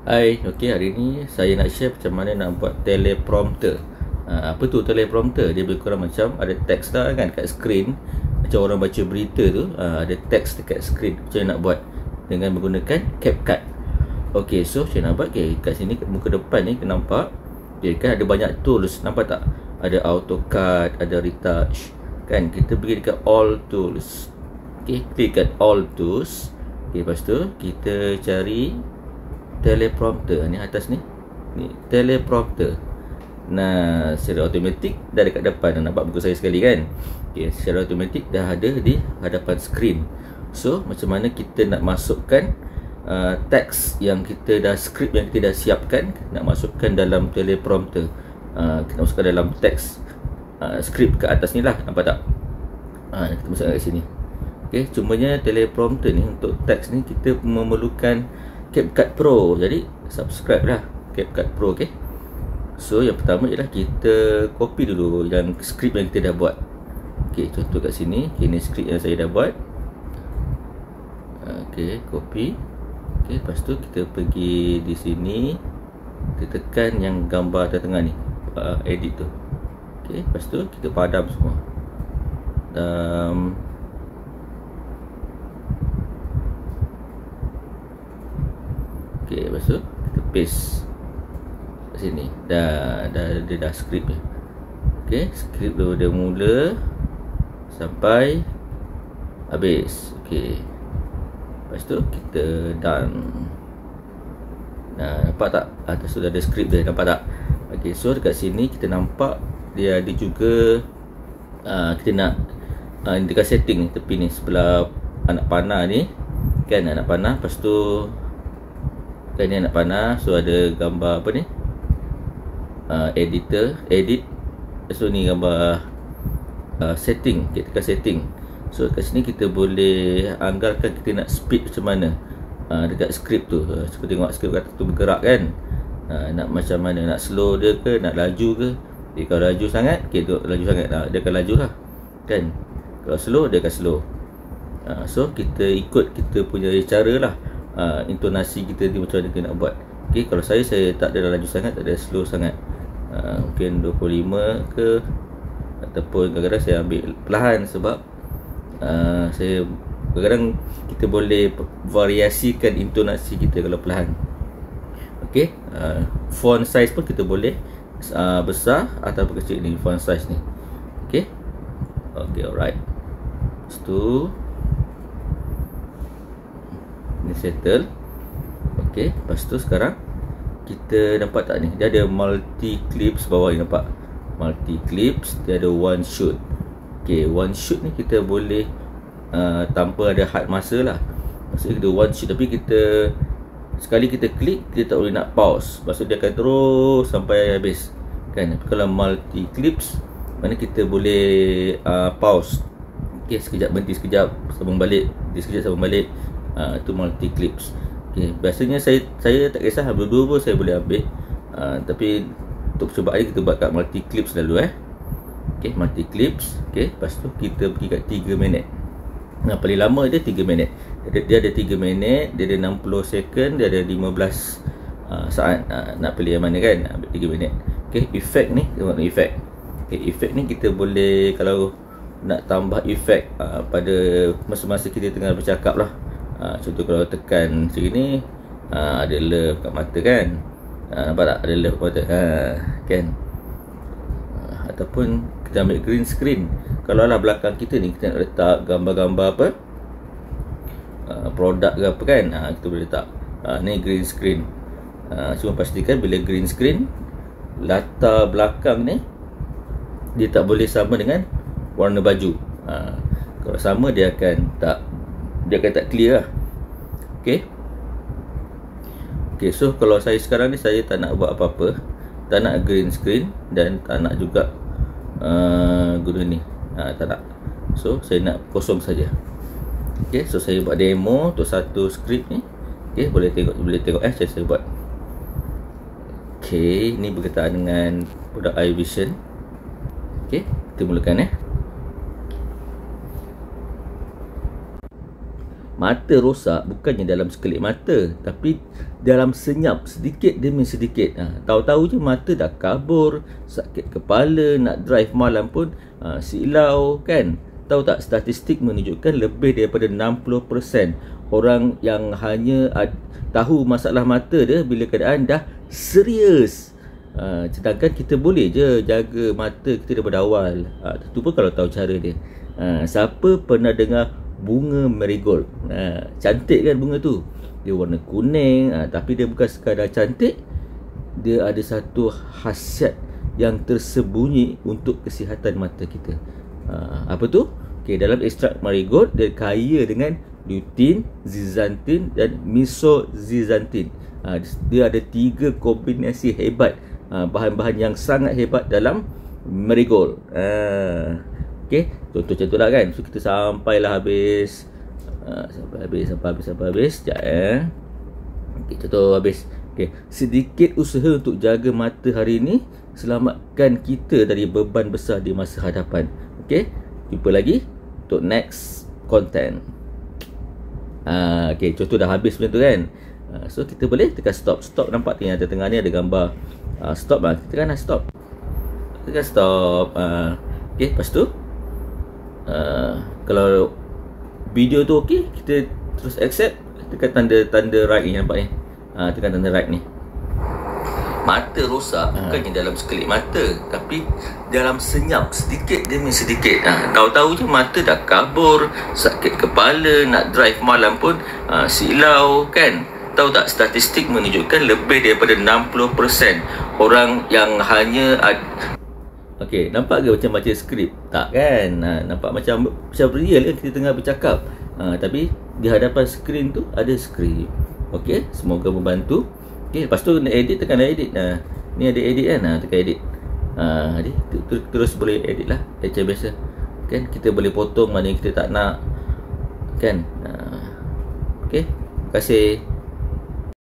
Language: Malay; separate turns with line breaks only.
Hai, okey, hari ni saya nak share macam mana nak buat teleprompter. Apa tu teleprompter? Dia lebih kurang macam ada teks lah kan kat skrin. Macam orang baca berita tu, ada teks dekat skrin. Macam mana nak buat dengan menggunakan CapCut. Okey, so saya nak buat kat sini, kat muka depan ni, kita nampak kan ada banyak tools, nampak tak? Ada AutoCAD, ada Retouch kan. Kita pergi dekat All Tools. Okey, klik kat All Tools. Okey, lepas tu kita cari teleprompter ni atas ni. Ni teleprompter. Nah, secara automatik dah dekat depan. Nampak muka saya sekali kan? Okey, secara automatik dah ada di hadapan skrin. So, macam mana kita nak masukkan teks yang kita dah, skrip yang kita dah siapkan, nak masukkan dalam teleprompter. Kita masukkan dalam teks skrip ke atas ni lah. Nampak tak? Kita masukkan kat sini. Okey, cumanya teleprompter ni untuk teks ni kita memerlukan CapCut Pro. Jadi subscribe lah CapCut Pro. Okay, so yang pertama ialah kita copy dulu yang skrip yang kita dah buat. Okay, contoh kat sini. Okay, ni skrip yang saya dah buat. Okay, copy. Okay, lepas tu kita pergi di sini, kita tekan yang gambar tengah ni, edit tu. Okay, lepas tu kita padam semua. Okay, lepas tu kita paste kat sini. Dia dah skrip dia. Okay, skrip dia mula sampai habis. Okay, lepas tu kita done. Nah, nampak tak? Atas tu dah ada skrip dia, nampak tak? Okay, so dekat sini kita nampak dia ada juga kita nak dekat setting tepi ni, sebelah anak panah ni kan, anak panah. Lepas tu kan ni anak panah. So ada gambar apa ni, editor, edit. So ni gambar setting. Kita tekan setting. So kat sini kita boleh anggarkan kita nak speed macam mana dekat skrip tu. Cuba tengok skrip kata tu bergerak kan. Nak macam mana, nak slow dia ke, nak laju ke. Kalau laju sangat, kita laju sangat, dia akan laju lah kan. Kalau slow, dia akan slow. So kita ikut kita punya cara lah. Intonasi kita ni macam mana kita nak buat. Okay, kalau saya tak ada laju sangat, tak ada slow sangat. Mungkin 25 ke, ataupun kadang-kadang saya ambil perlahan sebab saya kadang-kadang kita boleh variasikan intonasi kita kalau perlahan. Okay, font size pun kita boleh besar ataupun kecil ni font size ni. Okay, alright. Lepas tu ni settle. Okey, lepas tu sekarang kita nampak tak ni, dia ada multi clips bawah ni, nampak? Multi clips, dia ada one shoot. Okey, one shoot ni kita boleh tanpa ada had masa lah. Maksudnya kita one shoot, tapi kita sekali kita klik, kita tak boleh nak pause. Maksud dia akan terus sampai habis kan. Tapi kalau multi clips, mana kita boleh pause. Okey, sekejap berhenti, sekejap sambung balik, sekejap sambung balik. Itu multi clips. Okay, biasanya saya tak kisah, dua-dua pun saya boleh ambil. Tapi untuk percubaan ni kita buat kat multi clips dulu Okay, multi clips. Okay, lepas tu kita pergi kat 3 minit. Paling lama dia 3 minit. Dia ada 3 minit, dia ada 60 second, dia ada 15 saat. Nak pilih yang mana kan? Ambil 3 minit. Okay, efek ni, tengok efek. Okay, efek ni kita boleh, kalau nak tambah efek pada masa-masa kita tengah bercakap lah. Contoh kalau tekan sini, ada love kat mata kan. Nampak tak? Ada love kat mata kan. Ataupun kita ambil green screen. Kalau lah belakang kita ni kita nak letak gambar-gambar apa, produk ke apa kan, kita boleh letak. Ni green screen. Cuma pastikan bila green screen, latar belakang ni dia tak boleh sama dengan warna baju. Kalau sama, dia akan tak clear lah. Okay, so kalau saya sekarang ni, saya tak nak buat apa-apa, tak nak green screen dan tak nak juga guna ni, tak nak. So saya nak kosong saja. Okay, so saya buat demo untuk satu skrip ni. Okay, boleh tengok saya buat. Okay, ni berkaitan dengan produk iVision. Okay, kita mulakan mata rosak bukannya dalam sekelip mata, tapi dalam senyap sedikit demi sedikit. Tahu-tahu je mata dah kabur, sakit kepala, nak drive malam pun silau kan. Tahu tak, statistik menunjukkan lebih daripada 60% orang yang hanya tahu masalah mata dia bila keadaan dah serius. Sedangkan kita boleh je jaga mata kita daripada awal. Tentu pun kalau tahu cara dia. Siapa pernah dengar bunga marigold? Cantik kan bunga tu? Dia warna kuning, tapi dia bukan sekadar cantik, dia ada satu khasiat yang tersembunyi untuk kesihatan mata kita. Apa tu? Dalam ekstrak marigold, dia kaya dengan lutein, zeaxanthin dan mesozeaxanthin. Dia ada 3 kombinasi hebat, bahan-bahan yang sangat hebat dalam marigold. Contoh macam tu lah kan. So kita sampailah habis. Sampai habis. Sekejap contoh habis. Sedikit usaha untuk jaga mata hari ini selamatkan kita dari beban besar di masa hadapan. Jumpa lagi untuk next content. Contoh dah habis macam tu kan. So kita boleh tekan stop. Stop nampak yang ada tengah ni ada gambar stop lah. Kita tekan stop. Tekan stop. Lepas tu kalau video tu okey, kita terus accept. Tekan tanda right ni, nampak ni. Tekan tanda right ni. Mata rosak bukannya dalam sekelip mata, tapi dalam senyap sedikit demi sedikit. Tahu-tahu je mata dah kabur, sakit kepala, nak drive malam pun silau kan. Tahu tak, statistik menunjukkan lebih daripada 60% orang yang hanya nampak ke macam baca skrip? Tak kan? Nampak macam real kan kita tengah bercakap. Tapi di hadapan skrin tu ada skrip. Semoga membantu. Lepas tu nak edit, tekan edit. Ni ada edit kan? Tekan edit. Terus boleh edit lah macam biasa kan. Kita boleh potong mana yang kita tak nak kan. Terima kasih.